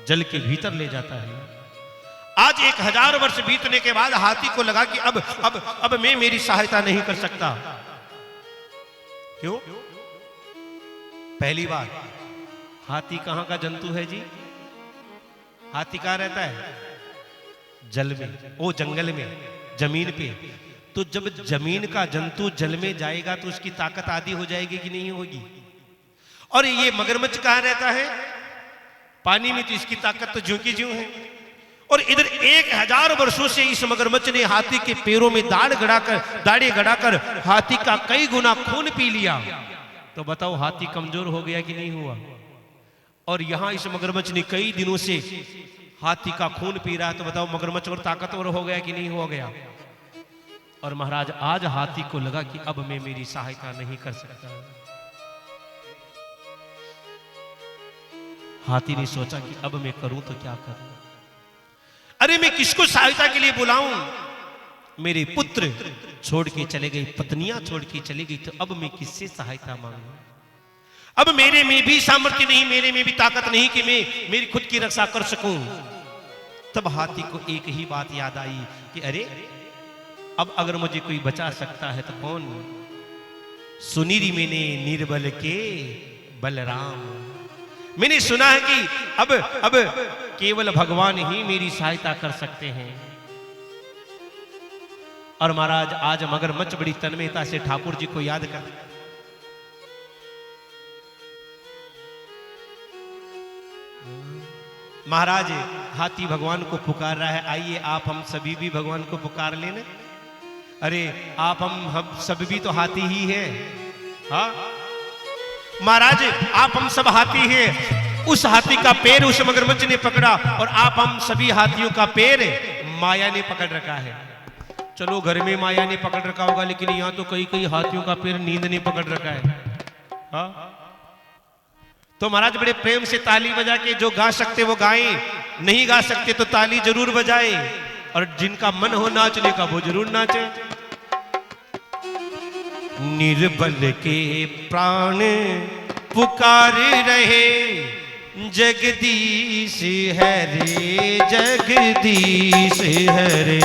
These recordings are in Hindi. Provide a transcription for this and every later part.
जल के भीतर ले जाता है। आज 1000 वर्ष बीतने के बाद हाथी को लगा कि अब मैं मेरी सहायता नहीं कर सकता। क्यों? पहली बात, हाथी कहां का जंतु है जी? हाथी कहां रहता है? जल में, वो जंगल में, जमीन पे। तो जब जमीन का जंतु जल में जाएगा तो उसकी ताकत आधी हो जाएगी कि नहीं होगी? और ये मगरमच्छ कहां रहता है? पानी में, तो इसकी ताकत तो ज्यों की ज्यों है। और इधर 1000 वर्षों से इस मगरमच्छ ने हाथी के पैरों में दाढ़ी गड़ाकर हाथी का कई गुना खून पी लिया। तो बताओ हाथी कमजोर हो गया कि नहीं हुआ? और यहां इस मगरमच्छ ने कई दिनों से हाथी का खून पी रहा, तो बताओ मगरमच्छ और ताकतवर हो गया कि नहीं हो गया? और महाराज आज हाथी को लगा कि अब मैं मेरी सहायता नहीं कर सकता। हाथी ने सोचा कि अब मैं करूं तो क्या करूं? अरे मैं किसको सहायता के लिए बुलाऊं? मेरे पुत्र छोड़ के चले गए, पत्नियां छोड़ के चली गई, तो अब मैं किससे सहायता मांगूं? अब मेरे में भी सामर्थ्य नहीं, मेरे में भी ताकत नहीं कि मैं मेरी खुद की रक्षा कर सकूं। तब हाथी को एक ही बात याद आई कि अरे अब अगर मुझे कोई बचा सकता है तो कौन? सुनीरी मैंने निर्बल के बलराम। मैंने सुना है कि अब केवल भगवान ही मेरी सहायता कर सकते हैं। और महाराज आज मगरमच्छ बड़ी तन्मयता से ठाकुर जी को याद कर, महाराज हाथी भगवान को पुकार रहा है, आइए आप हम सभी भी भगवान को पुकार लेना। अरे आप हम सब भी तो हाथी ही है। हाँ महाराज, आप हम सब हाथी हैं। उस हाथी का पैर उस मगरमच्छ ने पकड़ा और आप हम सभी हाथियों का पैर माया ने पकड़ रखा है। चलो घर में माया ने पकड़ रखा होगा, लेकिन यहां तो कई हाथियों का पैर नींद ने पकड़ रखा है। हाँ तो महाराज बड़े प्रेम से ताली बजा के, जो गा सकते वो गाएं, नहीं गा सकते तो ताली जरूर बजाए, और जिनका मन हो नाचने का वो जरूर नाचे। निर्बल के प्राण पुकार रहे, जगदीश हरे जगदीश हरे।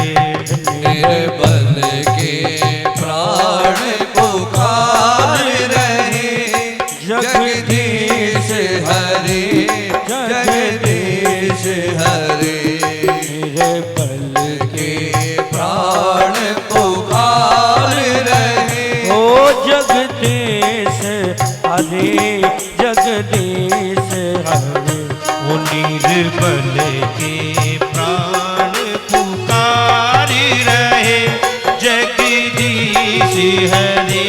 निर्बल के प्राण पुकार रहे, जगदीश हरे जगदीश हरे। निर्बल के प्राण पुकार रहे, ओ जगदीश हरे जगदीश हरे। ओ निर्बल के प्राण पुकार रहे, जगदीश हरे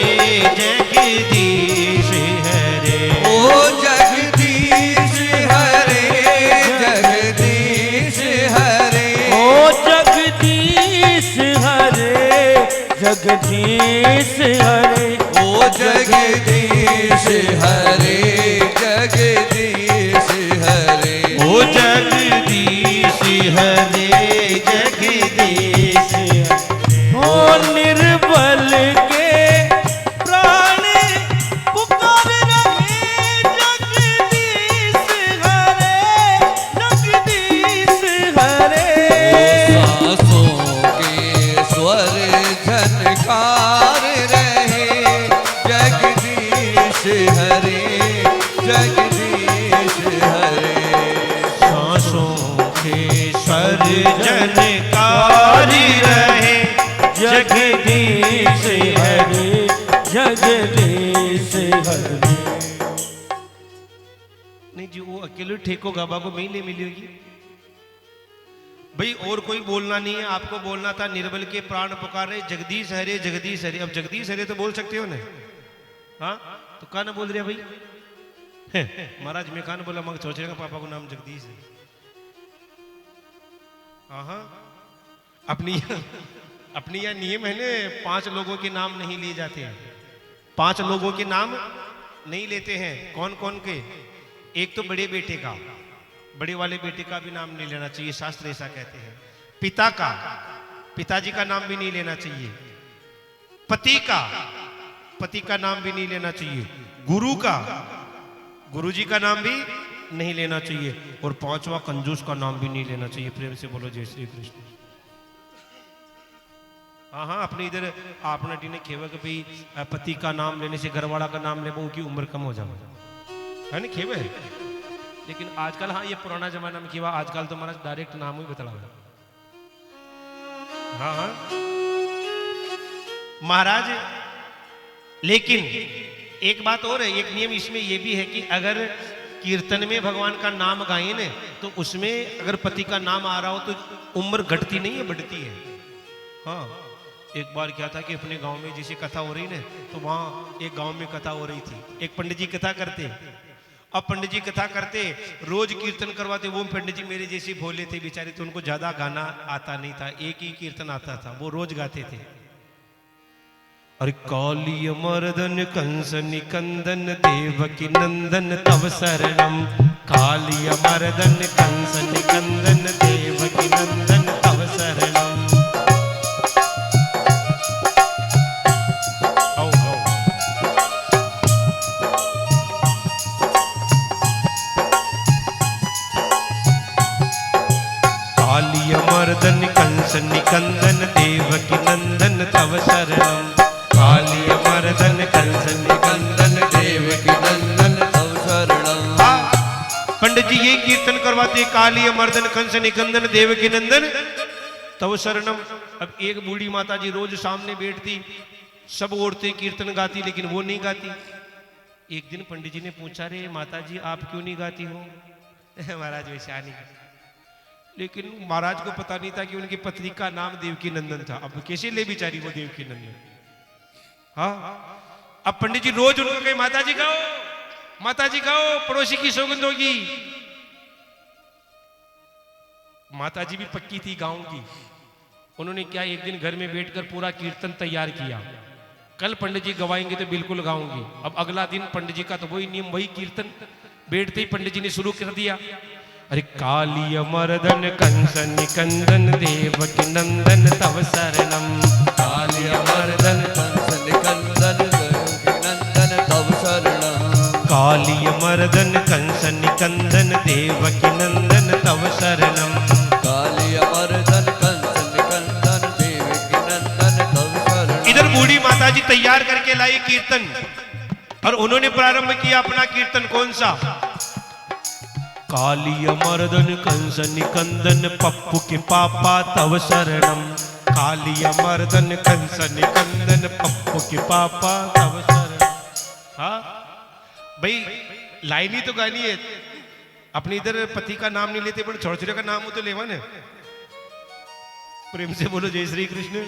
जगदीश हरे। ओ जगदीश हरे जगदीश हरे। ओ जगदीश हरे जगदीश हरे। ओ जगदीश हरे जगदीश हरे। ओ जगदीश हरे जगदीश हरे। ओ निर्बल के प्राण पुकार रहे, जगदीश हरे जगदीश हरे। सांसों के स्वर झनकार रहे, जगदीश हरे जगदीश हरे। सांसों के स्वर जनकारी रहे, जगदीश हरे जगदीश हरे। नहीं जी, वो अकेले ठेको गाबा को मैं ही ले मिली होगी भाई, और कोई बोलना नहीं है। आपको बोलना था निर्बल के प्राण पुकार रहे, जगदीश हरे जगदीश हरे। अब जगदीश हरे तो बोल सकते हो ना? हाँ तो कहा ना बोल रहे भाई? महाराज मैं कहा ना बोला, मगर सोच रहे पापा को नाम जगदीश है। हाँ अपनी यह नियम है ना, 5 लोगों के नाम नहीं लिए जाते हैं। 5 लोगों के नाम नहीं लेते हैं। कौन कौन के? एक तो बड़े बेटे का, बड़े वाले बेटे का भी नाम नहीं लेना चाहिए, शास्त्र ऐसा कहते हैं। पिता का, पिताजी का नाम भी नहीं लेना चाहिए। पति का, पति का नाम भी नहीं लेना चाहिए। गुरु का, गुरुजी का नाम भी नहीं लेना चाहिए, और पांचवा कंजूस का नाम भी नहीं लेना चाहिए। प्रेम से बोलो जय श्री कृष्ण। हाँ हाँ, अपने इधर आपने टी ने खेवा कि भाई पति का नाम लेने से घरवाला का नाम ले उनकी उम्र कम हो जाए, है ना, खेवे है। लेकिन आजकल, हाँ ये पुराना जमाना में खेवा, आजकल तो हमारा डायरेक्ट नाम ही बतला हुआ। हाँ हाँ महाराज, लेकिन एक बात और है, एक नियम इसमें यह भी है कि अगर कीर्तन में भगवान का नाम गाएं न, तो उसमें अगर पति का नाम आ रहा हो तो उम्र घटती नहीं है, बढ़ती है। हाँ, एक बार क्या था कि अपने गांव में जैसे कथा हो रही ना, तो वहां एक गांव में कथा हो रही थी। एक पंडित जी कथा करते, अब पंडित जी कथा करते, रोज कीर्तन करवाते। वो पंडित जी मेरे जैसे भोले थे बेचारे, तो उनको ज्यादा गाना आता नहीं था, एक ही कीर्तन आता था, वो रोज गाते थे। अरे कालिय मर्दन कंस निकंदन देवकी नंदन तव शरणम, कालिय मर्दन कंस निकंदन देवकी नंदन तव शरणम। कालिय मर्दन कंस निकंदन देवकी नंदन तव शरणम, कालिय मर्दन कंस निकंदन देवकी नंदन तव शरणम। पंडित जी ये कीर्तन करवाते, कालिय मर्दन कंस निकंदन देवकी नंदन तव शरणम। अब एक बूढ़ी माता जी रोज सामने बैठती, सब औरतें कीर्तन गाती, लेकिन वो नहीं गाती। एक दिन पंडित जी ने पूछा, रे माता जी आप क्यों नहीं गाती हो? महाराज वैसा नहीं। लेकिन महाराज को पता नहीं था कि उनकी पत्नी का नाम देवकी नंदन था। अब कैसे ले बिचारी वो देवकी नंदन? हाँ, अब पंडित जी रोज उनको कहे, माता जी गाओ, माता जी गाओ, पड़ोसी की सौगंध होगी। माता जी भी पक्की थी गांव की। उन्होंने क्या, एक दिन घर में बैठकर पूरा कीर्तन तैयार किया, कल पंडित जी गवाएंगे तो बिल्कुल गाऊंगी। अब अगला दिन पंडित जी का तो वही नियम, वही कीर्तन। बैठते ही पंडित जी ने शुरू कर दिया, अरे कालिय मर्दन कंस निकंदन देवकी नंदन तव शरणम, कालिय मर्दन कंस निकंदन देवकी नंदन तव शरणम, कालिय मर्दन कंस निकंदन देवकी नंदन तव शरणम, कालिय मर्दन कंस निकंदन देवकी नंदन तव शरणम। इधर बूढ़ी माता जी तैयार करके लाई कीर्तन, और उन्होंने प्रारंभ किया अपना कीर्तन। कौन सा? कालिय मर्दन कंस निकंदन पप्पू के पापा तव शरणम, कालिय मर्दन कंस निकंदन पप्पू के पापा तव शरणम। हाँ भाई, लाइन ही तो गानी है। अपने इधर पति का नाम नहीं लेते, पर छोटे का नाम हो तो लेवा न। प्रेम से बोलो जय श्री कृष्ण।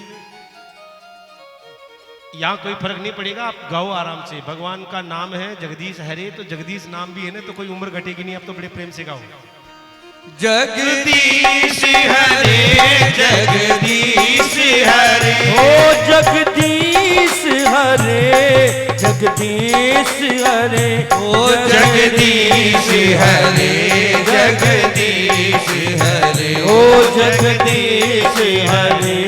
यहाँ कोई फर्क नहीं पड़ेगा, आप गाओ आराम से। भगवान का नाम है जगदीश हरे, तो जगदीश नाम भी है ना, तो कोई उम्र घटेगी नहीं। आप तो बड़े प्रेम से गाओ, जगदीश हरे जगदीश हरे, ओ जगदीश हरे जगदीश हरे, ओ जगदीश हरे जगदीश हरे, ओ जगदीश हरे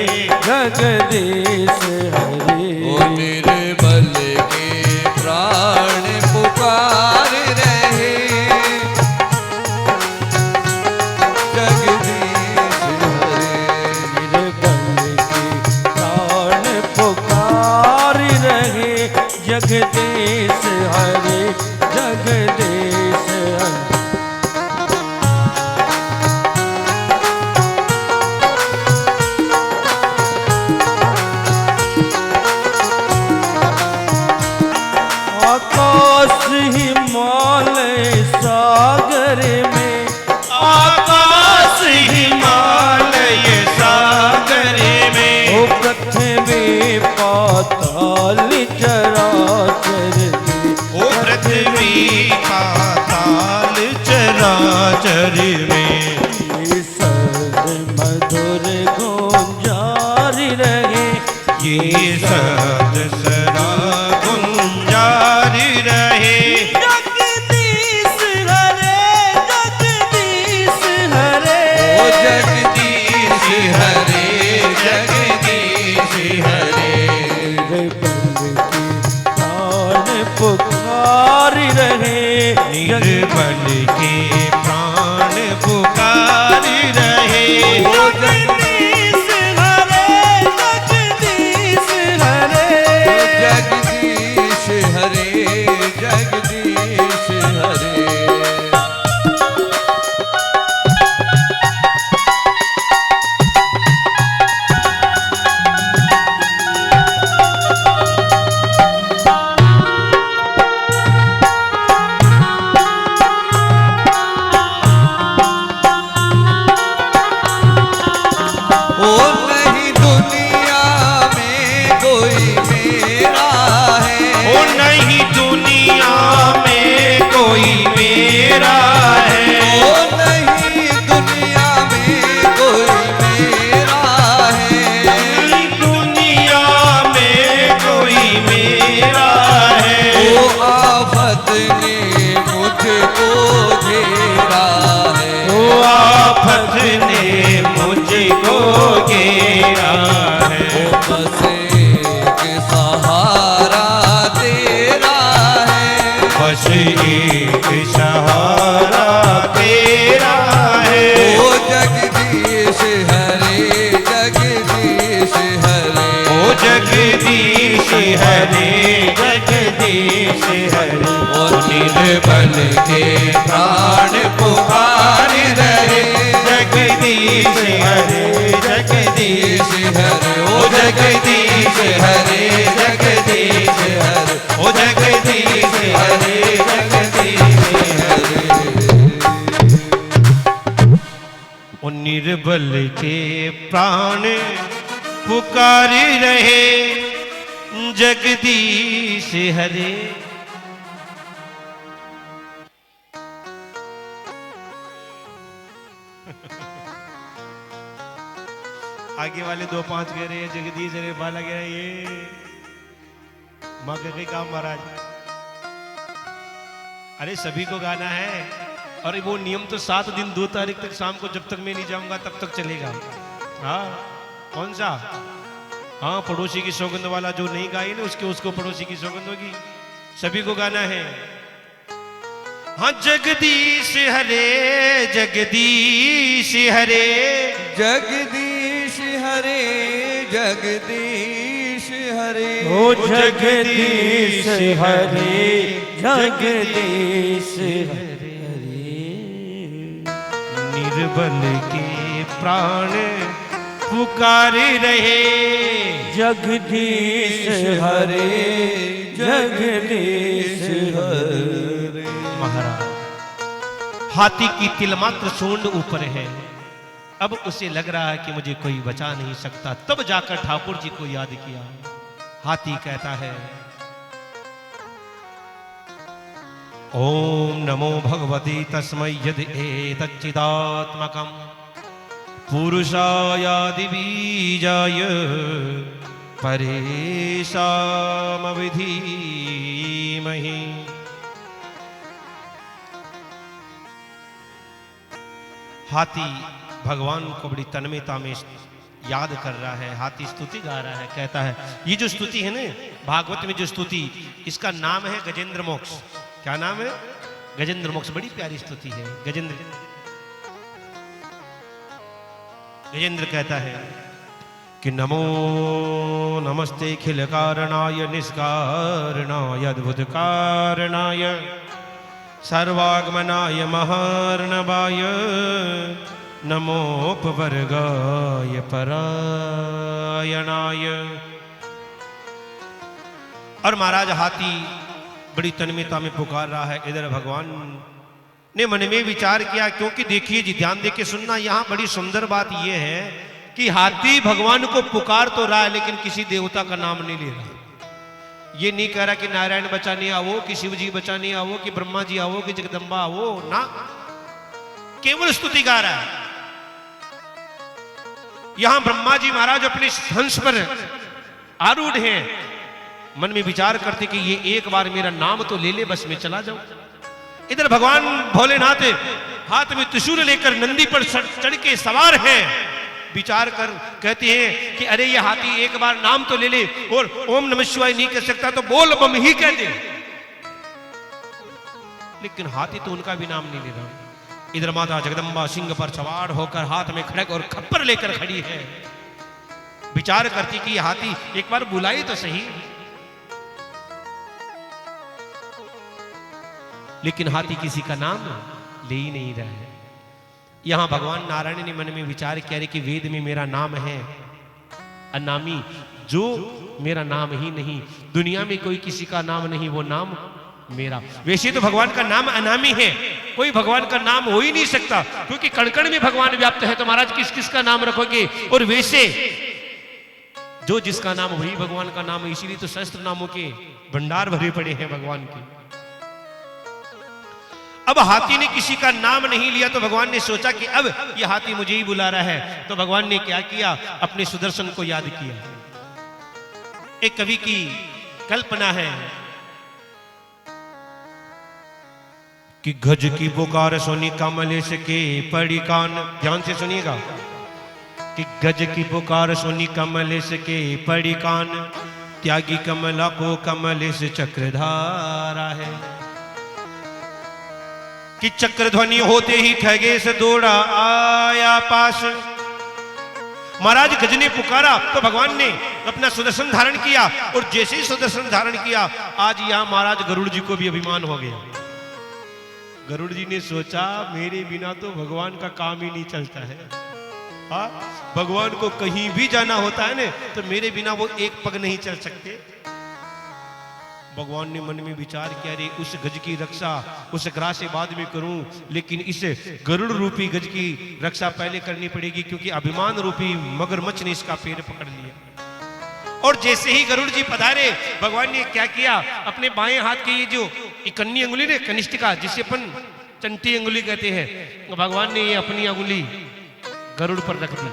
जगदीश हरे। ओ निर्बल के प्राण पुकार रहे, जगदीश हरे, निर्बल के प्राण पुकार रहे, जगदीश हरे जगदीश हरे। आकाश हिमालय सागर में, आकाश हिमालय सागर में, ओ पृथ्वी पाताल चराचर में, ओ पृथ्वी पाताल चराचर में, ये सद मधुर गुंजारी रहे, ये सद सदा गुंजारी रहे। जगदीश हरे जगदीश हरे, ओ जगदीश हरे जगदीश हरे, निर्बल की प्राण पुकार रहे, निर्बल के मुझको घेरा है। ओ बस एक सहारा तेरा है, बस एक सहारा तेरा है। ओ जगदीश हरे जगदीश हरे, ओ जगदीश हरे जगदीश हरे। ओ निर्बल के प्राण पुकार रहे, जगदीश हरे जगदीश हरे, ओ जगदीश हरे जगदीश हरे, ओ जगदीश हरे जगदीश हरे। ओ निर्बल के प्राण पुकारी रहे जगदीश हरे। आगे वाले 2-5 कह रहे हैं जगदीश हरे, बाला कह रहा है ये माँ के काम महाराज। अरे सभी को गाना है, और वो नियम तो 7 दिन 2 तारीख तक शाम को, जब तक मैं नहीं जाऊंगा तब तक चलेगा। हाँ कौन सा? हाँ पड़ोसी की सौगंध वाला जो नहीं गाए ना उसको पड़ोसी की सौगंध होगी। सभी को गाना है। हाँ जगदीश हरे जगदीश हरे, जगदीश हरे जगदीश हरे, ओ जगदीश हरे जगदीश हरे। निर्बल के प्राण पुकारे रहे जगदीश हरे जगदीश हरे। महाराज हाथी की तिलमात्र सूंड ऊपर है, अब उसे लग रहा है कि मुझे कोई बचा नहीं सकता। तब जाकर ठाकुर जी को याद किया। हाथी कहता है ओम नमो भगवती तस्मै यद एतच्चिदात्मकं पुरुषायादि बीजाय परेशामविधीमहि। हाथी भगवान को बड़ी तन्मयता में याद कर रहा है। हाथी स्तुति गा रहा है, कहता है ये जो स्तुति है ना भागवत में जो स्तुति, इसका नाम है गजेंद्र मोक्ष। क्या नाम है? गजेंद्र मोक्ष। बड़ी प्यारी स्तुति है। गजेंद्र कहता है कि नमो नमस्ते खिल कारणाय निष्कारणाय अद्भुत कारणाय सर्वागमनाय महार्णवाय नमोपवर्गाय परायणाय। और महाराज हाथी बड़ी तन्मयता में पुकार रहा है। इधर भगवान ने मन में विचार किया, क्योंकि देखिए जी ध्यान देके सुनना, यहां बड़ी सुंदर बात यह है कि हाथी भगवान को पुकार तो रहा है लेकिन किसी देवता का नाम नहीं ले रहा। ये नहीं कह रहा कि नारायण बचाने आओ, कि शिव जी बचाने आओ, कि ब्रह्मा जी आओ, कि जगदम्बा आओ, ना, केवल स्तुति गा रहा है। यहां ब्रह्मा जी महाराज अपने हंस पर आरूढ़ हैं, मन में विचार करते कि ये एक बार मेरा नाम तो ले ले, बस मैं चला जाऊं। इधर भगवान भोलेनाथ हाथ में त्रिशूल लेकर नंदी पर चढ़ के सवार हैं। विचार कर कहते हैं कि अरे ये हाथी एक बार नाम तो ले ले, और ओम नमः शिवाय नहीं कह सकता तो बोल बम ही कह दे। लेकिन हाथी तो उनका भी नाम नहीं ले रहा। इधर माता जगदम्बा सिंह पर सवार होकर हाथ में खड़क और खप्पर लेकर खड़ी है। विचार करती कि ये हाथी एक बार बुलाई तो सही, लेकिन हाथी किसी का नाम ले ही नहीं रहा है। यहां भगवान नारायण ने मन में विचार किया कि वेद में मेरा नाम है अनामी, जो मेरा नाम ही नहीं, दुनिया में कोई किसी का नाम नहीं, वो नाम मेरा। वैसे तो भगवान का नाम अनामी है, कोई भगवान का नाम हो ही नहीं सकता, क्योंकि कण-कण में भगवान व्याप्त है। तो महाराज किस किस का नाम रखोगे? और वैसे जो जिसका नाम वही भगवान का नाम है, इसीलिए तो सहस्त्र नामों के भंडार भरे पड़े हैं भगवान के। अब हाथी ने किसी का नाम नहीं लिया तो भगवान ने सोचा कि अब यह हाथी मुझे ही बुला रहा है। तो भगवान ने क्या किया? अपने सुदर्शन को याद किया। एक कवि की कल्पना है कि गज की पुकार सुनी कमलेश के पड़ी कान। ध्यान से सुनिएगा। कि गज की पुकार सुनी कमलेश के पड़ी कान, त्यागी कमला को कमलेश चक्रधारा है। कि चक्र ध्वनि होते ही खगेश दौड़ा आया पास। महाराज गज ने पुकारा तो भगवान ने अपना सुदर्शन धारण किया, और जैसे ही सुदर्शन धारण किया, आज यहां महाराज गरुड़ जी को भी अभिमान हो गया। गरुड़ जी ने सोचा मेरे बिना तो भगवान का काम ही नहीं चलता है। हाँ, भगवान को कहीं भी जाना होता है ना, तो मेरे बिना वो एक पग नहीं चल सकते। भगवान ने मन में विचार किया, रे उस गज की रक्षा उस ग्राह से बाद में करूं, लेकिन इस गरुड़ रूपी गज की रक्षा पहले करनी पड़ेगी, क्योंकि अभिमान रूपी मगरमच्छ ने इसका पैर पकड़ लिया। और जैसे ही गरुड़ जी पधारे, भगवान ने क्या किया, अपने बाएं हाथ की ये जो इकन्नी अंगुली ने कनिष्ठिका, जिसे अपन चंटी अंगुली कहते हैं, भगवान ने ये अपनी अंगुली गरुड़ पर रख दी।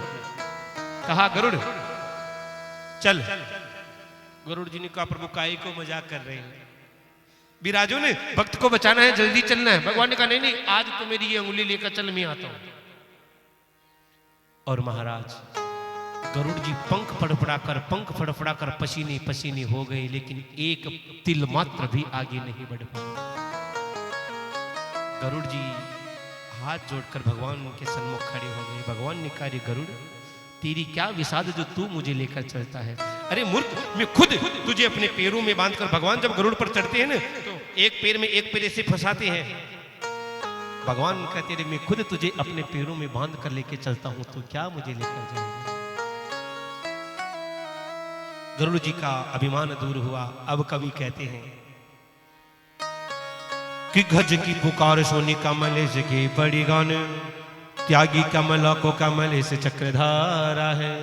कहा गरुड़ चल। गरुड़ जी ने कहा प्रभु काहे को मजाक कर रहे हैं, विराजो ने भक्त को बचाना है, जल्दी चलना है। भगवान ने कहा नहीं नहीं, आज तो मेरी ये अंगुली लेकर चल, मैं आता हूं। और महाराज गरुड़ जी पंख फड़फड़ा कर पसीने पसीने हो गए, लेकिन एक तिल मात्र भी आगे नहीं बढ़ पाए। गरुड़ जी हाथ जोड़कर भगवान के सन्मुख खड़े हो गए। भगवान ने कहा, गरुड़ तेरी क्या विषाद जो तू मुझे लेकर चलता है। अरे मूर्ख, मैं खुद तुझे अपने पैरों में बांधकर, भगवान जब गरुड़ पर चढ़ते हैं ना, तो एक पैर में एक पैर से फंसाते हैं। भगवान कहते हैं मैं खुद तुझे अपने पैरों में बांध कर लेके चलता हूं, तो क्या मुझे लेकर जाएगा। गरुड़ जी का अभिमान दूर हुआ। अब कवि कहते हैं कि गज की पुकार सोनी कमलेश के बड़ी गान, त्यागी कमला को कमलेश चक्रधारा है।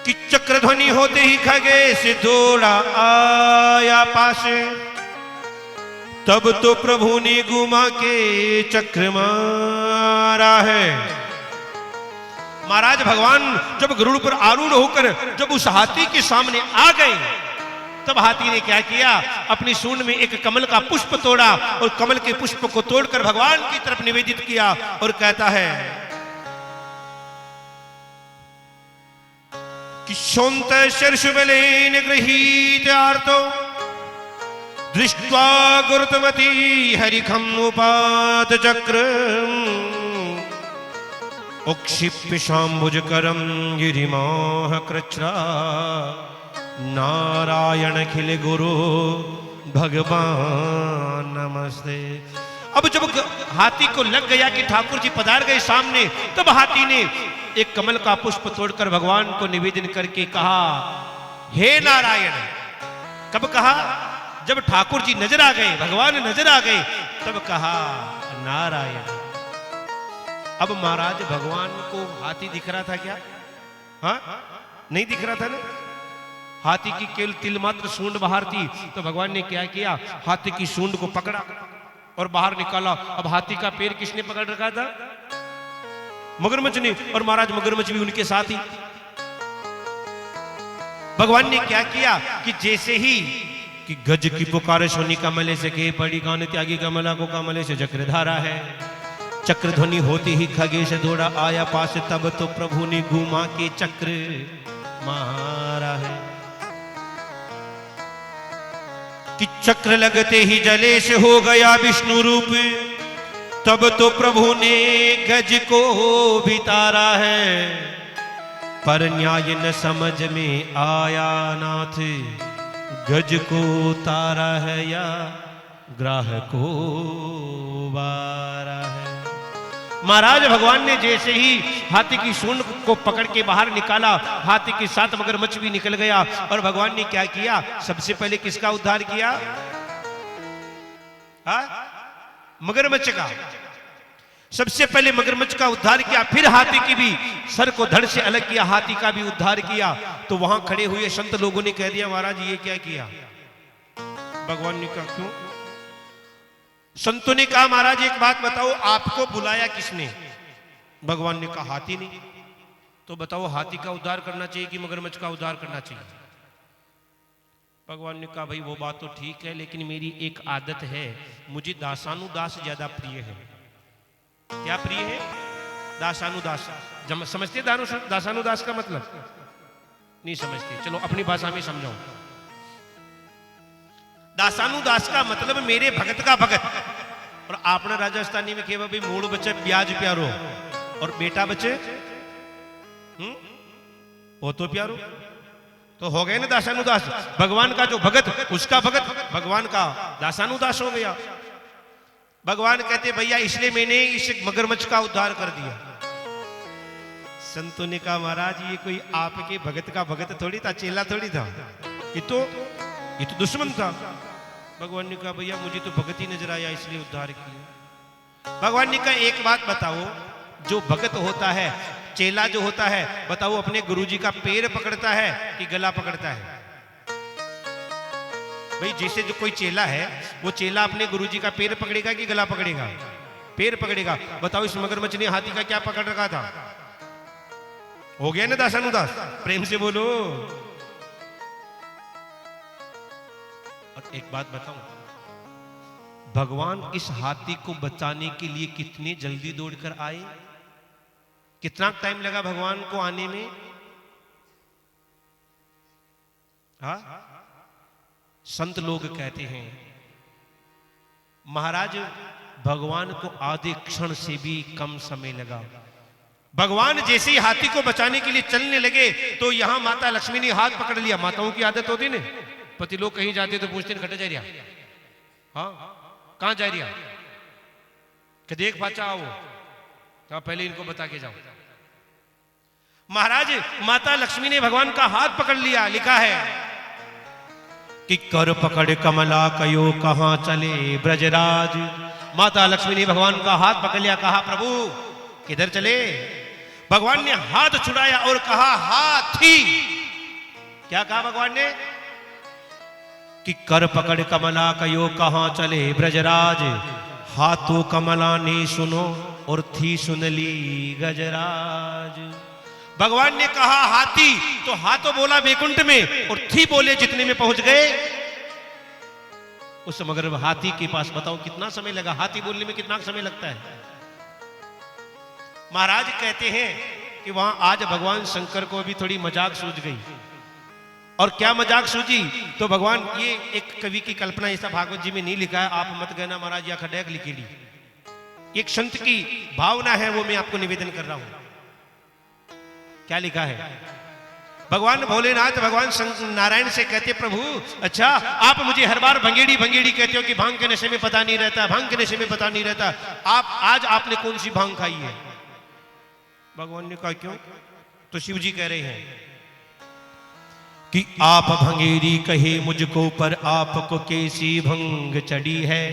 कि चक्र ध्वनि होते ही खगेश दौड़ा आया पास, तब तो प्रभु ने गुमा के चक्र मारा है। महाराज भगवान जब गरुड़ पर आरूढ़ होकर जब उस हाथी के सामने आ गए, तब हाथी ने क्या किया, अपनी सूंड में एक कमल का पुष्प तोड़ा, और कमल के पुष्प को तोड़कर भगवान की तरफ निवेदित किया, और कहता है कि शोन्त शीर्षबलेन गृहीत आर्तो, दृष्ट्वा गुरुतमती हरिखम उपात चक्रम, उक्षिप्य शाम्बुजकरम गिरिमाह कृच्छ्रा, नारायण खिल गुरु भगवान नमस्ते। अब जब हाथी को लग गया कि ठाकुर जी पधार गए सामने, तब हाथी ने एक कमल का पुष्प तोड़कर भगवान को निवेदन करके कहा, हे नारायण। कब कहा, जब ठाकुर जी नजर आ गए, भगवान नजर आ गए, तब कहा नारायण। अब महाराज भगवान को हाथी दिख रहा था क्या? हाँ, नहीं दिख रहा था ना। हाथी की केवल तिल मात्र सूंड बाहर थी, तो भगवान ने क्या किया, हाथी की सूंड को पकड़ा और बाहर निकाला। अब हाथी का पैर किसने पकड़ रखा था? मगरमच्छ ने। और महाराज मगरमच्छ भी उनके साथ ही। भगवान ने क्या किया कि जैसे ही कि गज की पुकार सोनी कमले से के पड़ी गान, त्यागी कमला को कमले से चक्रधारा है। चक्र ध्वनि होते ही खगेश दौड़ा आया पास, तब तो प्रभु ने घुमा के चक्र मारा है। कि चक्र लगते ही जलेश हो गया विष्णु रूप, तब तो प्रभु ने गज को भी तारा है। पर न्याय न समझ में आया नाथ, गज को तारा है या ग्राह को वारा है। महाराज भगवान ने जैसे ही हाथी की सूंड को पकड़ के बाहर निकाला, हाथी के साथ मगरमच्छ भी निकल गया। और भगवान ने क्या किया, सबसे पहले किसका उद्धार किया? मगरमच्छ का। सबसे पहले मगरमच्छ का उद्धार किया, फिर हाथी की भी सर को धड़ से अलग किया, हाथी का भी उद्धार किया। तो वहां खड़े हुए संत लोगों ने कह दिया, महाराज ये क्या किया? भगवान ने कहा क्यों? संतों ने कहा, महाराज एक बात बताओ, आपको बुलाया किसने? भगवान ने कहा हाथी ने। तो बताओ हाथी का उद्धार करना चाहिए कि मगरमच्छ का उद्धार करना चाहिए? भगवान ने कहा भाई वो बात तो ठीक है, लेकिन मेरी एक आदत है, मुझे दासानुदास ज्यादा प्रिय है। क्या प्रिय है? दासानुदास समझते दासानुदास का मतलब? नहीं समझते, चलो अपनी भाषा में समझाओ। दासानुदास का मतलब मेरे भगत का भगत। और आपने राजस्थानी में केवल भाई मूड बच्चे ब्याज प्यारो और बेटा बच्चे वो तो प्यारो, तो हो गए ना दासानुदास। भगवान का जो भगत उसका भगत भगवान का दासानुदास हो गया। भगवान कहते भैया इसलिए मैंने इस मगरमच्छ का उद्धार कर दिया। संतों ने कहा महाराज ये कोई आपके भगत का भगत थोड़ी था, चेला थोड़ी था, ये तो दुश्मन था। भगवान ने कहा भैया मुझे तो भगत ही नजर आया इसलिए उद्धार किया। भगवान ने कहा एक बात बताओ, जो भगत होता है, चेला जो होता है, बताओ अपने गुरुजी का पैर पकड़ता है कि गला पकड़ता है? भाई जैसे जो कोई चेला है वो चेला अपने गुरुजी का पैर पकड़ेगा कि गला पकड़ेगा? पैर पकड़ेगा। बताओ इस मगरमच्छ ने हाथी का क्या पकड़ रखा था? हो गया ना दासानुदास? प्रेम से बोलो। और एक बात बताऊं, भगवान इस हाथी को बचाने के लिए कितने जल्दी दौड़कर आए? कितना टाइम लगा भगवान को आने में? हाँ, संत लोग कहते हैं महाराज भगवान को आधे क्षण से भी कम समय लगा। भगवान जैसे ही हाथी को बचाने के लिए चलने लगे तो यहां माता लक्ष्मी ने हाथ पकड़ लिया। माताओं की आदत होती ना, पति लोग कहीं जाते तो पूछते खटे जा रहा, हाँ कहां जा रहा, कि देख पाचा आओ, तो पहले इनको बता के जाओ। महाराज माता लक्ष्मी ने भगवान का हाथ पकड़ लिया। लिखा है कि कर पकड़ कमला कयो कहां चले ब्रजराज। माता लक्ष्मी ने भगवान का हाथ पकड़ लिया, कहा प्रभु किधर चले? भगवान ने हाथ छुड़ाया और कहा हाथी। क्या कहा भगवान ने? कि कर पकड़ कमला कयो कहां चले ब्रजराज। हाथों कमला ने सुनो और थी सुन ली गजराज। भगवान ने कहा हाथी तो हाथों बोला वैकुंठ में और थी बोले जितने में पहुंच गए। उस मगर हाथी के पास बताओ कितना समय लगा? हाथी बोलने में कितना समय लगता है? महाराज कहते हैं कि वहां आज भगवान शंकर को भी थोड़ी मजाक सूझ गई। और क्या मजाक सूझी? तो भगवान, ये एक कवि की कल्पना, ऐसा भागवत जी में नहीं लिखा है, आप मत कहना महाराज या खड़ेक लिखेली, एक संत की भावना है, वो मैं आपको निवेदन कर रहा हूं। क्या लिखा है? भगवान भोलेनाथ भगवान नारायण से कहते प्रभु अच्छा आप मुझे हर बार भंगेड़ी भंगेड़ी कहते हो कि भांग के नशे में पता नहीं रहता, भांग के नशे में पता नहीं रहता, आप आज आपने कौन सी भांग खाई है? भगवान ने कहा क्यों? तो शिव जी कह रहे हैं कि आप भंगेरी कहे मुझको पर आपको कैसी भंग चढ़ी है।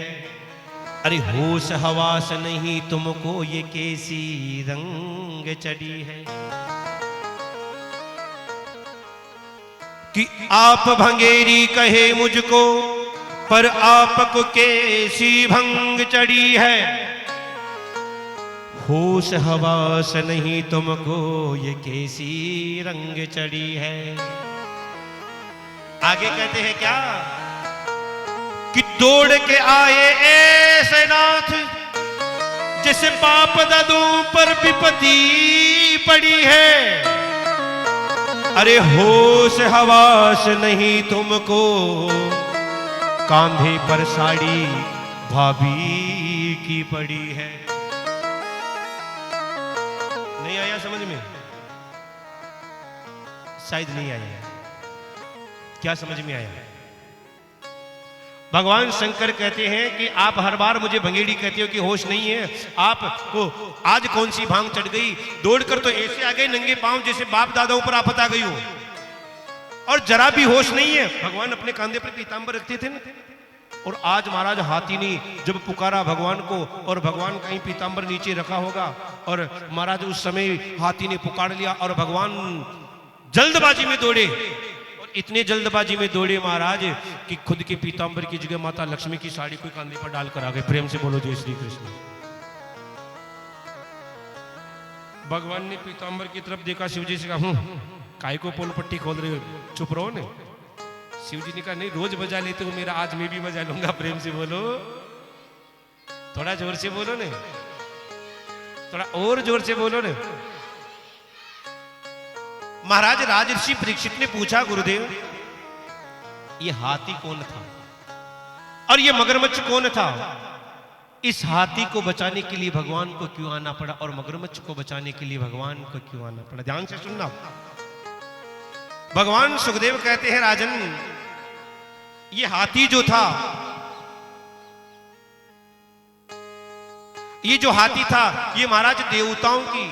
अरे होश हवास नहीं तुमको ये कैसी रंग चढ़ी है। कि आप भंगेरी कहे मुझको पर आपको कैसी भंग चढ़ी है। होश हवास नहीं तुमको ये कैसी रंग चढ़ी है। आगे कहते हैं क्या कि दौड़ के आए ऐसे नाथ जिसे पाप दादों पर विपत्ति पड़ी है। अरे होश हवास नहीं तुमको कांधे पर साड़ी भाभी की पड़ी है। नहीं आया समझ में? शायद नहीं आया। क्या समझ में आया? भगवान शंकर कहते हैं कि आप हर बार मुझे भंगेड़ी कहते हो कि होश नहीं है आपको, आज कौन सी भांग चढ़ गई? दौड़कर तो ऐसे आ गए नंगे पांव जैसे बाप दादाओं पर आफत आ गई हो, और जरा भी होश नहीं है। भगवान अपने कंधे पर पीतांबर रखते थे ना, और आज महाराज हाथी ने जब पुकारा भगवान को, और भगवान कहीं पीतांबर नीचे रखा होगा, और महाराज उस समय हाथी ने पुकार लिया और भगवान जल्दबाजी में दौड़े, और इतने जल्दबाजी में दौड़े महाराज कि खुद के पीतांबर की जगह माता लक्ष्मी की साड़ी कोई कंधे पर डालकर आ गए। प्रेम से बोलो जय श्री कृष्ण। भगवान ने पीतांबर की तरफ देखा, शिव जी से कहा काय को पोल पट्टी खोल रहे हो, चुप रहो ने। शिव जी ने कहा नहीं रोज बजा लेते हो मेरा, आज मैं भी बजा लूंगा। प्रेम से बोलो, थोड़ा जोर से बोलो ने। थोड़ा और जोर से बोलो ना। महाराज राजर्षि परीक्षित ने पूछा, गुरुदेव ये हाथी कौन था और ये मगरमच्छ कौन था? इस हाथी को बचाने के लिए भगवान को क्यों आना पड़ा और मगरमच्छ को बचाने के लिए भगवान को क्यों आना पड़ा? ध्यान से सुनना। भगवान सुखदेव कहते हैं, राजन ये हाथी जो था, ये जो हाथी था ये महाराज देवताओं की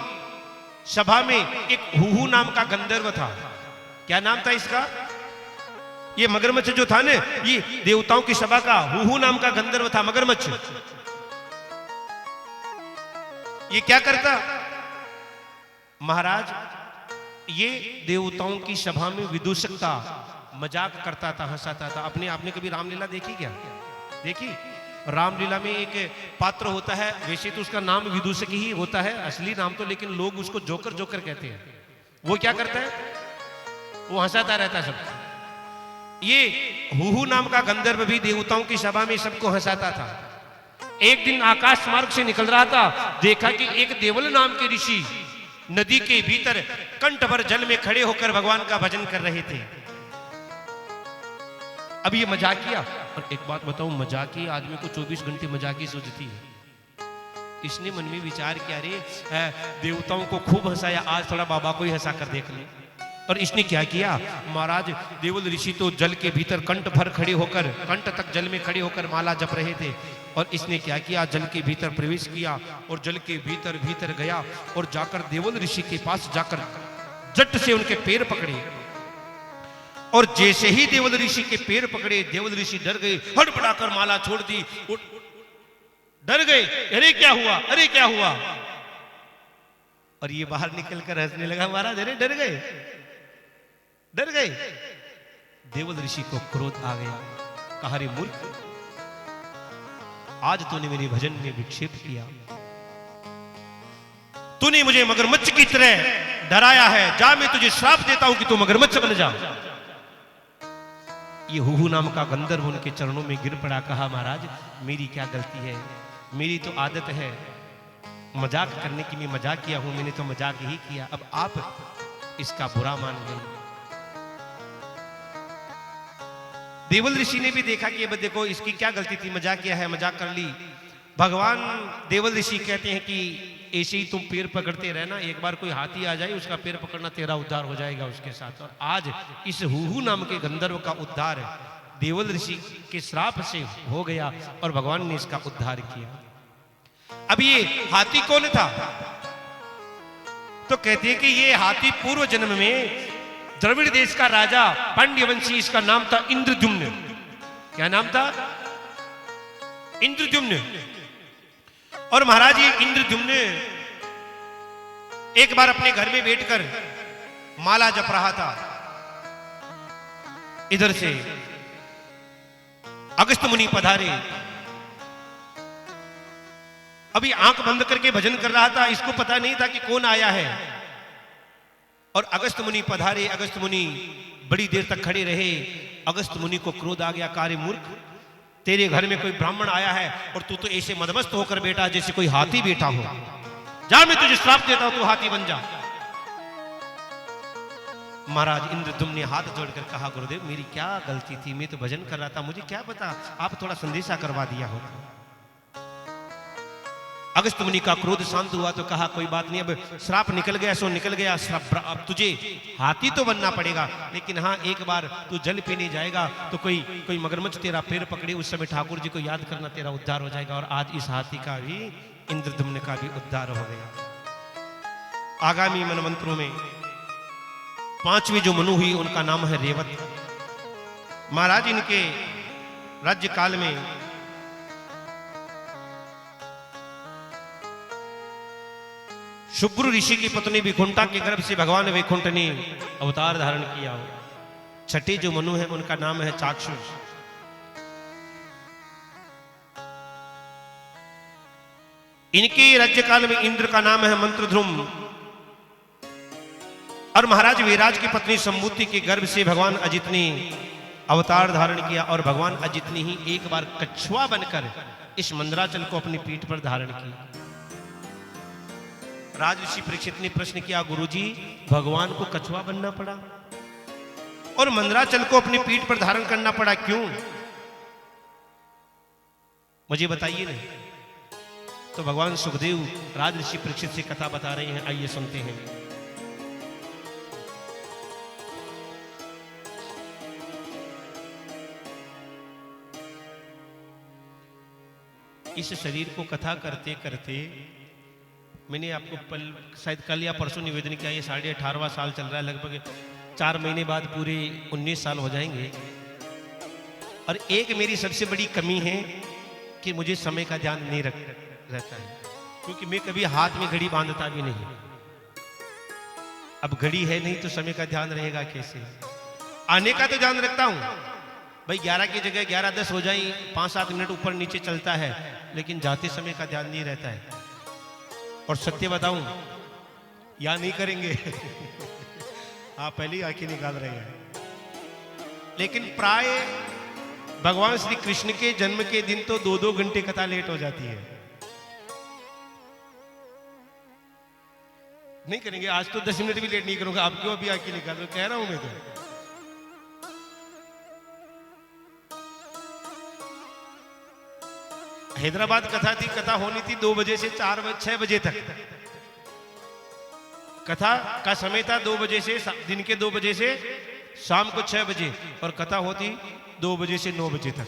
सभा में एक हुहू नाम का गंधर्व था। क्या नाम था इसका? ये मगरमच्छ जो था ना, ये देवताओं की सभा का हुहू नाम का गंधर्व था मगरमच्छ। ये क्या करता महाराज? ये देवताओं की सभा में विदूषकता, मजाक करता था, हंसाता था। आपने कभी रामलीला देखी क्या? देखी? रामलीला में एक पात्र होता है, वैसे तो उसका नाम विदूषक ही होता है असली नाम तो, लेकिन लोग उसको जोकर जोकर कहते हैं। वो क्या करता है? वो हंसाता रहता है सबको। ये हुहू नाम का गंधर्व भी देवताओं की सभा में सबको हंसाता था। एक दिन आकाश मार्ग से निकल रहा था, देखा कि एक देवल नाम के ऋषि नदी के भीतर कंठ भर जल में खड़े होकर भगवान का भजन कर रहे थे। अब ये मजाकिया, और एक बात बताऊं, मजाकी आदमी को 24 घंटे मजाकी सूझती है। इसने मन में विचार किया, अरे देवताओं को खूब हंसाया, आज थोड़ा बाबा को ही हंसा कर देख ले। और इसने क्या किया महाराज? देवल ऋषि तो जल के भीतर कंठ भर खड़े होकर, कंठ तक जल में खड़े होकर माला जप रहे थे। और इसने क्या किया? जल के भीतर प्रवेश किया और जल के भीतर भीतर गया और जाकर देवल ऋषि के पास जाकर झट से उनके पैर पकड़े। और जैसे ही देवल ऋषि के पैर पकड़े, देवल ऋषि डर गए, हड़बड़ाकर माला छोड़ दी, डर गए। अरे क्या हुआ, अरे क्या हुआ? और ये बाहर निकलकर हंसने लगा, महाराज अरे डर गए, डर गए। देवल ऋषि को क्रोध आ गया, कहा रे मूर्ख, आज तूने मेरे भजन में विक्षेप किया, तूने मुझे मगरमच्छ की तरह डराया है, जा मैं तुझे श्राप देता हूं कि तू मगरमच्छ बन जा। ये हुहू नाम का गंधर्व उनके चरणों में गिर पड़ा, कहा महाराज मेरी क्या गलती है, मेरी तो आदत है मजाक करने की, मैं मजाक किया हूं, मैंने तो मजाक ही किया, अब आप इसका बुरा मान गए। देवल ऋषि ने भी देखा कि अब देखो इसकी क्या गलती थी, मजाक किया है, मजाक कर ली। भगवान देवल ऋषि कहते हैं कि ऐसे ही तुम पैर पकड़ते रहना, एक बार कोई हाथी आ जाए उसका पैर पकड़ना, तेरा उद्धार हो जाएगा उसके साथ। और आज इस हुहू नाम के गंधर्व का उद्धार देवल ऋषि के श्राप से हो गया और भगवान ने इसका उद्धार किया। अब ये हाथी कौन था? तो कहते हैं कि ये हाथी पूर्व जन्म में द्रविड़ देश का राजा पांड्यवंशी, इसका नाम था इंद्रद्युम्न। क्या नाम था? इंद्रद्युम्न। और महाराज ये इंद्रद्युम्न एक बार अपने घर में बैठकर माला जप रहा था। इधर से अगस्त मुनि पधारे, अभी आंख बंद करके भजन कर रहा था, इसको पता नहीं था कि कौन आया है। और अगस्त मुनि पधारे, अगस्त मुनि बड़ी देर तक खड़े रहे। अगस्त मुनि को क्रोध आ गया, कार्य मूर्ख, तेरे घर में कोई ब्राह्मण आया है और तू तो ऐसे मदमस्त होकर बैठा जैसे कोई हाथी बैठा हो, जा मैं तुझे श्राप देता हूं, तू हाथी बन जा। महाराज इंद्रद्युम्न ने हाथ जोड़कर कहा, गुरुदेव मेरी क्या गलती थी, मैं तो भजन कर रहा था, मुझे क्या पता आप थोड़ा संदेशा करवा दिया हो। अगस्त मुनि का क्रोध शांत हुआ तो कहा कोई बात नहीं, अब श्राप निकल गया सो निकल गया, अब तुझे हाथी तो बनना पड़ेगा, लेकिन हाँ एक बार तू जल पीने जाएगा तो कोई मगरमच्छ तेरा पैर पकड़े, उस समय ठाकुर जी को याद करना, तेरा उद्धार हो जाएगा। और आज इस हाथी का भी, इंद्रद्युम्न का भी उद्धार हो गया। आगामी मनमंत्रों में पांचवी जो मनु हुई उनका नाम है रेवत। महाराज इनके राज्य काल में शुभ्र ऋषि की पत्नी विकुंठा के गर्भ से भगवान वैकुंठ ने अवतार धारण किया। छठे जो मनु है उनका नाम है चाक्षुष। इनके राज्यकाल में इंद्र का नाम है मंत्रध्रुम। और महाराज वीराज की पत्नी सम्मुति के गर्भ से भगवान अजित ने अवतार धारण किया। और भगवान अजित ने ही एक बार कछुआ बनकर इस मंदराचल को अपनी पीठ पर धारण किया। राजऋषि परीक्षित ने प्रश्न किया, गुरुजी भगवान को कछुआ बनना पड़ा और मंदराचल को अपनी पीठ पर धारण करना पड़ा, क्यों? मुझे बताइए ना। तो भगवान सुखदेव राजऋषि परीक्षित से कथा बता रहे हैं, आइए सुनते हैं। इस शरीर को कथा करते करते मैंने आपको शायद कल या परसों निवेदन किया, ये 18.5वां साल चल रहा है, लगभग 4 महीने बाद पूरे 19 साल हो जाएंगे। और एक मेरी सबसे बड़ी कमी है कि मुझे समय का ध्यान नहीं रहता है, क्योंकि मैं कभी हाथ में घड़ी बांधता भी नहीं। अब घड़ी है नहीं तो समय का ध्यान रहेगा कैसे? आने का तो ध्यान रखता हूं भाई, 11 की जगह 11:10 हो जाए, 5-7 मिनट ऊपर नीचे चलता है, लेकिन जाते समय का ध्यान नहीं रहता है। और सत्य बताऊं, या नहीं करेंगे आप पहले ही आंखें निकाल रहे हैं। लेकिन प्राय भगवान श्री कृष्ण के जन्म के दिन तो 2-2 घंटे कथा लेट हो जाती है। नहीं करेंगे, आज तो 10 मिनट भी लेट नहीं करूंगा। आप क्यों अभी आंखें निकाल रहे हो? कह रहा हूं मैं तो। हैदराबाद कथा थी, कथा होनी थी 2 बजे से 6 बजे तक। कथा का समय था 2 बजे से, दिन के 2 बजे से शाम को 6 बजे, और कथा होती 2 बजे से 9 बजे तक,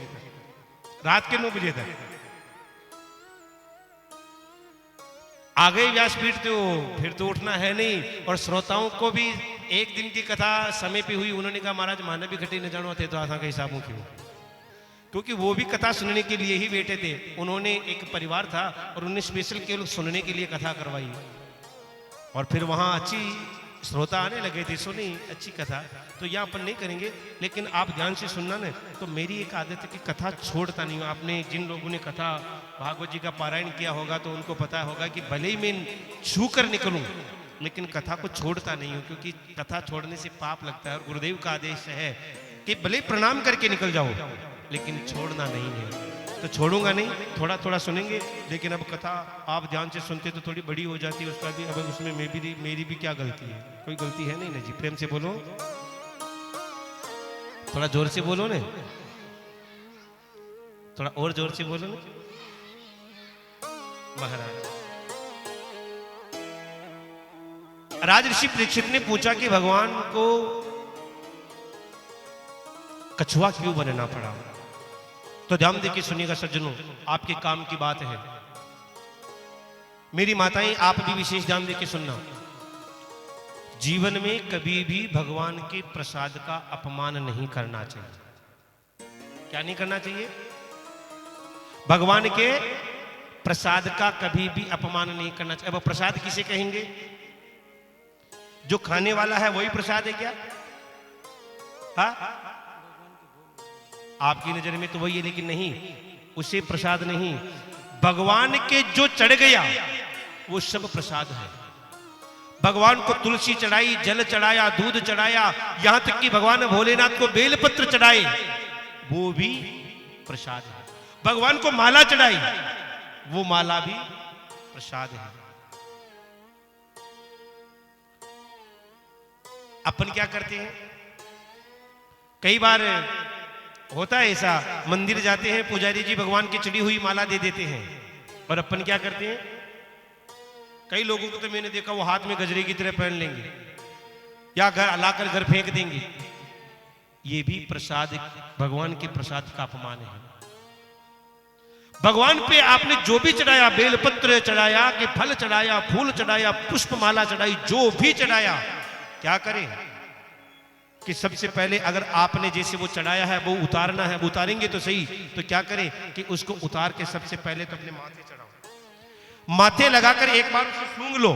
रात के 9 बजे तक। आ गई व्यासपीठ तो फिर तो उठना है नहीं। और श्रोताओं को भी एक दिन की कथा समय पे हुई, उन्होंने कहा महाराज माने भी घटे न जानो थे तो आसा के हिसाबों क्यों, क्योंकि वो भी कथा सुनने के लिए ही बैठे थे। उन्होंने एक परिवार था और उन्हें स्पेशल केवल सुनने के लिए कथा करवाई, और फिर वहां अच्छी श्रोता आने लगे थे, सुनी अच्छी कथा। तो यह अपन नहीं करेंगे, लेकिन आप ध्यान से सुनना ना। तो मेरी एक आदत है कि कथा छोड़ता नहीं हूँ। आपने जिन लोगों ने कथा भागवत जी का पारायण किया होगा तो उनको पता होगा कि भले ही मैं छू कर निकलूं, लेकिन कथा को छोड़ता नहीं हूँ, क्योंकि कथा छोड़ने से पाप लगता है। और गुरुदेव का आदेश है कि भले प्रणाम करके निकल जाओ, लेकिन छोड़ना नहीं है। तो छोड़ूंगा नहीं, थोड़ा थोड़ा सुनेंगे। लेकिन अब कथा आप ध्यान से सुनते तो थोड़ी बड़ी हो जाती है, उसका भी अब उसमें मेरी भी क्या गलती है? कोई गलती है नहीं ना जी। प्रेम से बोलो, थोड़ा जोर से बोलो ना, थोड़ा और जोर से बोलो ना। महाराज राजऋषि परीक्षित ने पूछा कि भगवान को कछुआ क्यों बनना पड़ा? तो ध्यान देखिए, सुनिएगा सज्जनों, आपके काम की बात है। मेरी माताएं, आप भी विशेष ध्यान देके सुनना। जीवन में कभी भी भगवान के प्रसाद का अपमान नहीं करना चाहिए। क्या नहीं करना चाहिए? भगवान के प्रसाद का कभी भी अपमान नहीं करना चाहिए। अब प्रसाद किसे कहेंगे? जो खाने वाला है वही प्रसाद है क्या? हाँ, आपकी नजर में तो वही है, लेकिन नहीं, उसे प्रसाद नहीं। भगवान के जो चढ़ गया वो सब प्रसाद है। भगवान को तुलसी चढ़ाई, जल चढ़ाया, दूध चढ़ाया, यहां तक कि भगवान भोलेनाथ को बेलपत्र चढ़ाए, वो भी प्रसाद है। भगवान को माला चढ़ाई, वो माला भी प्रसाद है। अपन क्या करते हैं? कई बार होता है ऐसा, मंदिर जाते हैं, पुजारी जी भगवान की चढ़ी हुई माला दे देते हैं, और अपन क्या करते हैं? कई लोगों को तो मैंने देखा वो हाथ में गजरे की तरह पहन लेंगे या घर लाकर घर फेंक देंगे। ये भी प्रसाद, भगवान के प्रसाद का अपमान है। भगवान पे आपने जो भी चढ़ाया, बेलपत्र चढ़ाया कि फल चढ़ाया, फूल चढ़ाया, पुष्पमाला चढ़ाई, जो भी चढ़ाया, क्या करें कि सबसे पहले अगर आपने जैसे वो चढ़ाया है वो उतारना है, उतारेंगे तो सही, तो क्या करें कि उसको उतार के सबसे पहले तो अपने माथे चढ़ाओ, माथे लगाकर एक बार उसे सूंघ लो।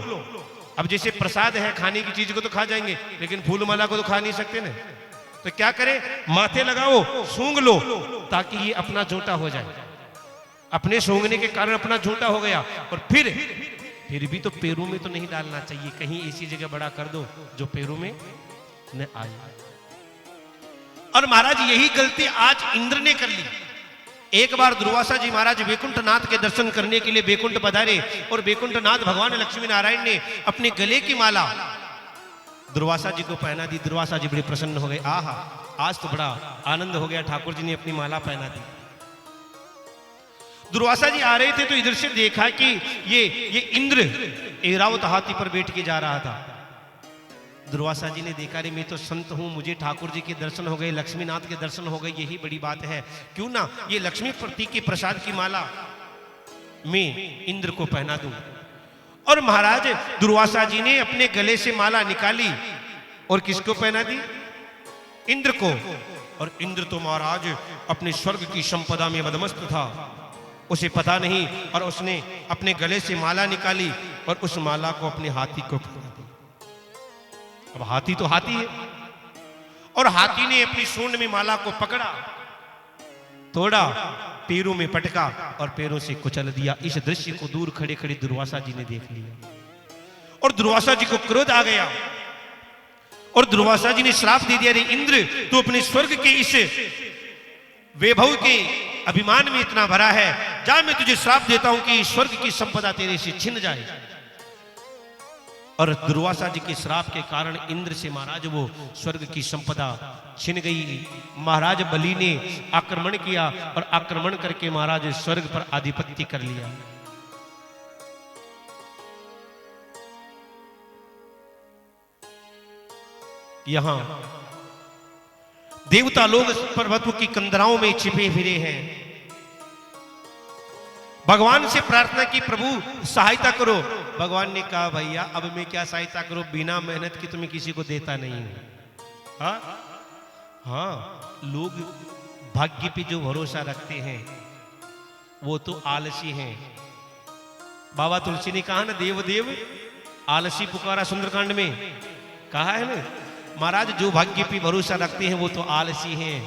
अब जैसे प्रसाद है, खाने की चीज को तो खा जाएंगे, लेकिन फूल माला को तो खा नहीं सकते ना। तो क्या करें? माथे लगाओ, सूंघ लो, ताकि ये अपना झूठा हो जाए। अपने सूंघने के कारण अपना झूठा हो गया। और फिर भी तो पैरों में तो नहीं डालना चाहिए, कहीं ऐसी जगह बड़ा कर दो जो पैरों में न आए। और महाराज यही गलती आज इंद्र ने कर ली। एक बार दुर्वासा जी महाराज वैकुंठनाथ के दर्शन करने के लिए वैकुंठ पधारे और वैकुंठनाथ भगवान लक्ष्मी नारायण ने अपने गले की माला दुर्वासा जी को पहना दी। दुर्वासा जी बड़े प्रसन्न हो गए, आहा आज तो बड़ा आनंद हो गया, ठाकुर जी ने अपनी माला पहना दी। दुर्वासा जी आ रहे थे तो इधर से देखा कि ये इंद्र ऐरावत हाथी पर बैठ के जा रहा था। दुर्वासा जी ने देखा, रे मैं तो संत हूं, मुझे ठाकुर जी के दर्शन हो गए, लक्ष्मीनाथ के दर्शन हो गए, यही बड़ी बात है, क्यों ना ये लक्ष्मी प्रतीक के प्रसाद की माला मैं इंद्र को पहना दूं। और महाराज दुर्वासा जी ने अपने गले से माला निकाली और किसको पहना दी? इंद्र को। और इंद्र तो महाराज अपने स्वर्ग की संपदा में मदमस्त था, उसे पता नहीं, और उसने अपने गले से माला निकाली और उस माला को अपने हाथी को पहना दी। अब हाथी तो हाथी है, और हाथी ने अपनी सूंड में माला को पकड़ा, तोड़ा, पैरों में पटका और पैरों से कुचल दिया। इस दृश्य को दूर खड़े खड़े दुर्वासा जी ने देख लिया और दुर्वासा जी को क्रोध आ गया और दुर्वासा जी ने श्राप दे दिया, रे इंद्र तू अपने स्वर्ग के इस वैभव के अभिमान में इतना भरा है, जा मैं तुझे श्राप देता हूं कि स्वर्ग की संपदा तेरे से छिन जाए। और दुर्वासा जी के श्राप के कारण इंद्र से महाराज वो स्वर्ग की संपदा छिन गई। महाराज बलि ने आक्रमण किया और आक्रमण करके महाराज स्वर्ग पर आधिपत्य कर लिया। यहां देवता लोग पर्वतों की कंदराओं में छिपे फिरे हैं, भगवान से प्रार्थना की, प्रभु सहायता करो। भगवान ने कहा, भैया अब मैं क्या सहायता करूं, बिना मेहनत की तुम्हें किसी को देता नहीं हूं। हाँ, लोग भाग्य पे जो भरोसा रखते हैं वो तो आलसी हैं। बाबा तुलसी ने कहा ना, देव देव आलसी पुकारा, सुंदरकांड में कहा है ना। महाराज जो भाग्य पे भरोसा रखते हैं वो तो आलसी हैं,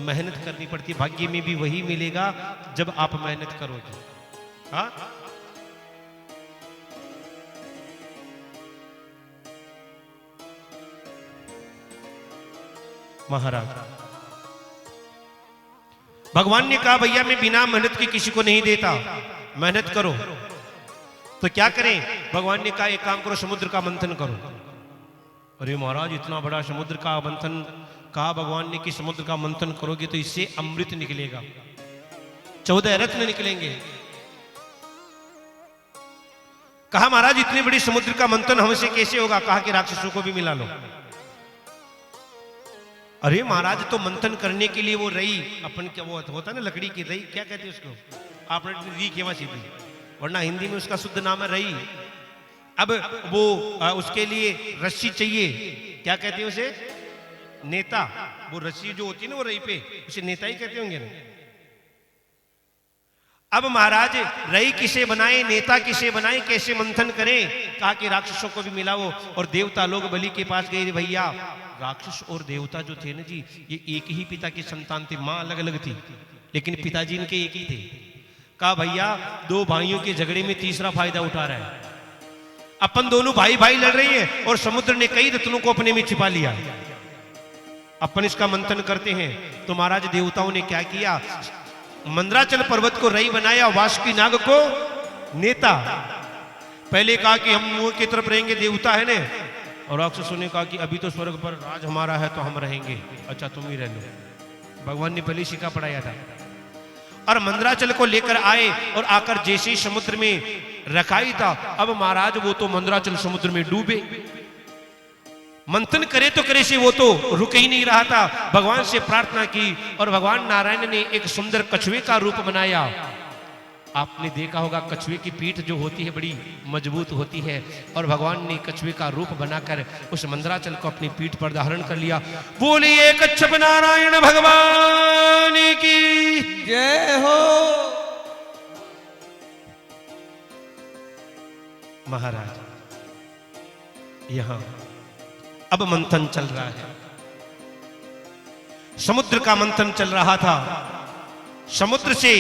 मेहनत करनी पड़ती है, भाग्य में भी वही मिलेगा जब आप मेहनत करोगे। हाँ, महाराज भगवान ने कहा, भैया मैं बिना मेहनत के किसी को नहीं देता, मेहनत करो। तो क्या करें? भगवान ने कहा, एक काम करो, समुद्र का मंथन करो। अरे महाराज इतना बड़ा समुद्र का मंथन, कहा भगवान ने कि समुद्र का मंथन करोगे तो इससे अमृत निकलेगा, 14 रत्न निकलेंगे। कहा महाराज इतने बड़े समुद्र का मंथन हमसे कैसे होगा? कहा कि राक्षसों को भी मिला लो। अरे महाराज तो मंथन करने के लिए वो रई, अपन क्या वो होता है ना लकड़ी की रई, क्या कहते हैं उसको? आपने री केवा सीधी, वरना हिंदी में उसका शुद्ध नाम है रई। अब वो उसके लिए रस्सी चाहिए, क्या कहते हैं उसे? नेता। वो रस्सी जो होती है ना वो रई पे, उसे नेता ही कहते होंगे ना। अब महाराज रई किसे बनाए, नेता किसे बनाए, कैसे मंथन करें? कहा कि राक्षसों को भी मिलाओ। और देवता लोग बलि के पास गए, भैया राक्षस और देवता जो थे ना जी, ये एक ही पिता की संतान थे, मां अलग अलग थी लेकिन पिताजी इनके एक ही थे। कहा भैया दो भाइयों के झगड़े में तीसरा फायदा उठा रहा है, अपन दोनों भाई भाई लड़ रही हैं और समुद्र ने कई रत्नों को अपने में छिपा लिया, अपन इसका मंथन करते हैं। तो महाराज देवताओं ने क्या किया, मंदराचल पर्वत को रई बनाया, वासुकी नाग को नेता। पहले कहा कि हम मुंह की तरफ रहेंगे, देवता है ने, और राक्षसों ने कहा कि अभी तो स्वर्ग पर राज हमारा है तो हम रहेंगे, अच्छा तुम ही रह लो। भगवान ने पहले सिक्का पढ़ाया था। और मंदराचल को लेकर आए और आकर जैसे ही समुद्र में रखाई था, अब महाराज वो तो मंदराचल समुद्र में डूबे। मंथन करे तो करे से वो तो रुक ही नहीं रहा था। भगवान से प्रार्थना की और भगवान नारायण ने एक सुंदर कछुए का रूप बनाया। आपने देखा होगा कछुए की पीठ जो होती है बड़ी मजबूत होती है, और भगवान ने कछुए का रूप बनाकर उस मंदराचल को अपनी पीठ पर धारण कर लिया। बोलिए कच्छप नारायण भगवान की जय हो। महाराज यहां अब मंथन चल रहा है, समुद्र का मंथन चल रहा था। समुद्र से